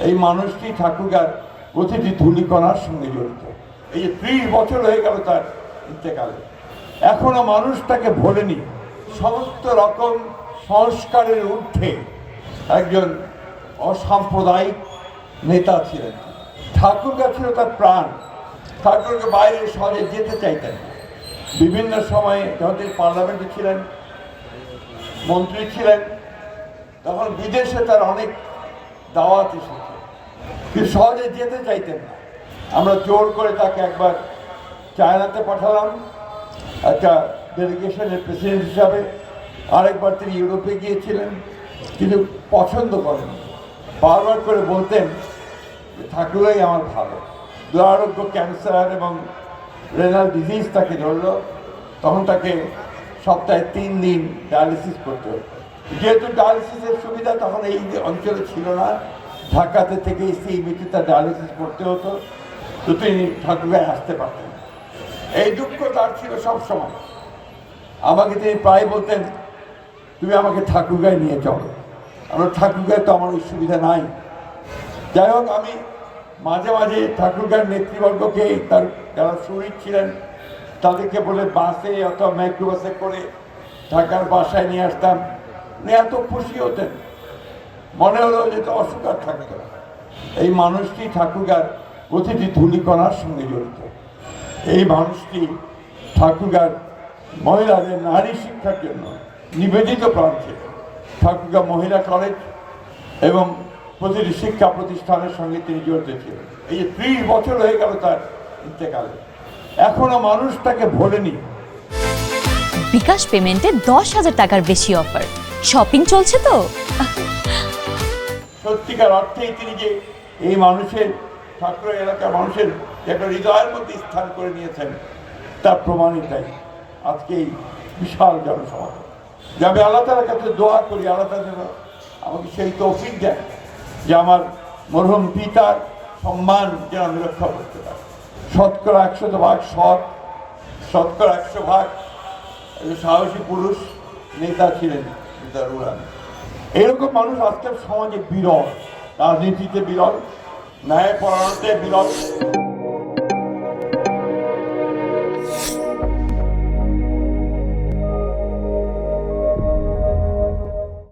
এই মানুষটি ঠাকুরগার প্রতিটি ধূলিকণার সঙ্গে জড়িত। এই যে 30 বছর হয়ে গেল তার ইন্তেকালে, এখনো মানুষ তাকে ভোলেনি। সমস্ত রকম সংস্কারের ঊর্ধ্বে একজন অসাম্প্রদায়িক নেতা ছিলেন। ঠাকুরগা ছিল তার প্রাণ। ঠাকুরকে বাইরে সহজে যেতে চাইতেন না। বিভিন্ন সময়ে যখন তিনি পার্লামেন্টে ছিলেন, মন্ত্রী ছিলেন, তখন বিদেশে তার অনেক দাওয়াত এসেছে, কিন্তু সহজে যেতে চাইতেন না। আমরা জোর করে তাকে একবার চায়নাতে পাঠালাম একটা ডেলিগেশনের প্রেসিডেন্ট হিসাবে, আরেকবার তিনি ইউরোপে গিয়েছিলেন, কিন্তু পছন্দ করেন। বারবার করে বলতেন যে ঠাকুরাই আমার ভালো। দুরারোগ্য ক্যান্সার এবং রেনাল ডিজিজ তাকে ধরল, তখন তাকে সপ্তাহে 3 দিন ডায়ালিসিস করতে হতো। যেহেতু ডায়ালিসিসের সুবিধা তখন এই অঞ্চলে ছিল না, ঢাকাতে থেকে সিইবিতে তার ডায়ালিসিস করতে হতো, তো তিনি ঠাকুরগাঁয়ে আসতে পারতেন। এই দুঃখ তার ছিল সবসময়। আমাকে তিনি প্রায় বলতেন, তুমি আমাকে ঠাকুরগাঁয়ে নিয়ে চলো। আমরা ঠাকুরগাঁয়ে তো আমার ওই সুবিধা নাই। যাই হোক, আমি মাঝে মাঝে ঠাকুরগাঁর নেতৃবর্গকে, তার যারা শহীদ ছিলেন তাদেরকে বলে বাসে অথবা মাইক্রোবাসে করে ঢাকার বাসায় নিয়ে আসতাম। এত খুশি হতেন, মনে হলো যে তো অসুখ আর থাকতো না। এই মানুষটি ঠাকুরগার প্রতিটি ধূলিকণার সঙ্গে জড়িত। এই মানুষটি ঠাকুরগার মহিলাদের নারী শিক্ষার জন্য নিবেদিত প্রাণ ছিলেন। ঠাকুরগা মহিলা কলেজ এবং প্রতিটি শিক্ষা প্রতিষ্ঠানের সঙ্গে তিনি জড়িত ছিলেন। এই যে 30 বছর হয়ে গেল তার ইন্তেকালে, এখনো মানুষ তাকে ভোলেনি। বিকাশ পেমেন্টে 10,000 টাকার বেশি অফার, শপিং চলছে তো। সত্যিকার অর্থেই তিনি যে এই মানুষের, ঠাকুর এলাকার মানুষের একটা হৃদয়ের মধ্যে স্থান করে নিয়েছেন, তার প্রমাণই তাই আজকে এই বিশাল জনসমাগম। যে আমি আল্লাহ তাআলার কাছে দোয়া করি, আল্লাহ তাআলা যেন আমাকে সেই তৌফিক দেন যে আমার মরহুম পিতার সম্মান যেন আমি রক্ষা করতে পারি। 100% সৎ, 100% সাহসী পুরুষ নেতা ছিলেন মিজানুর রহমান। এরকম মানুষ আজকের সমাজে বিরল, রাজনীতিতে বিরল, ন্যায়পরায়ণতে বিরল।